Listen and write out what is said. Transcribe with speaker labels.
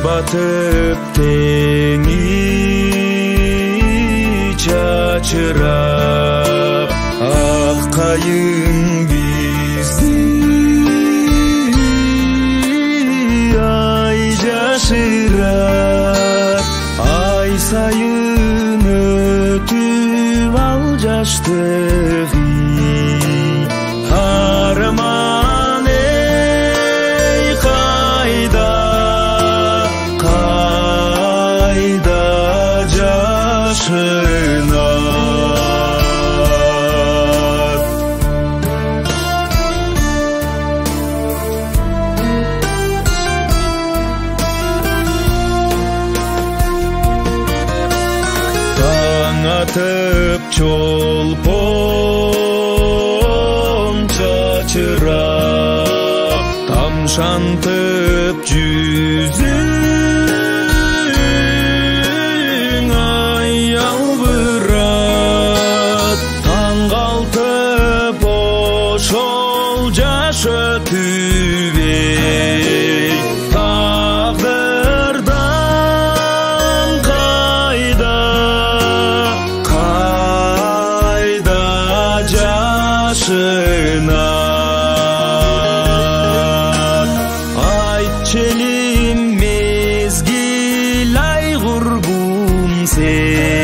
Speaker 1: батып теңи чачырап ак кайың бизди ай жашырат ай сайын өтүп ал жаштыгы арман эй кайда жашынат таң атып чолпон чачырап тамшантып жүзүң ай албырат таң калтып ошол жаш өтүп эй тагдырдан кайда жашынат айтчы элим мезгил ай курбум сен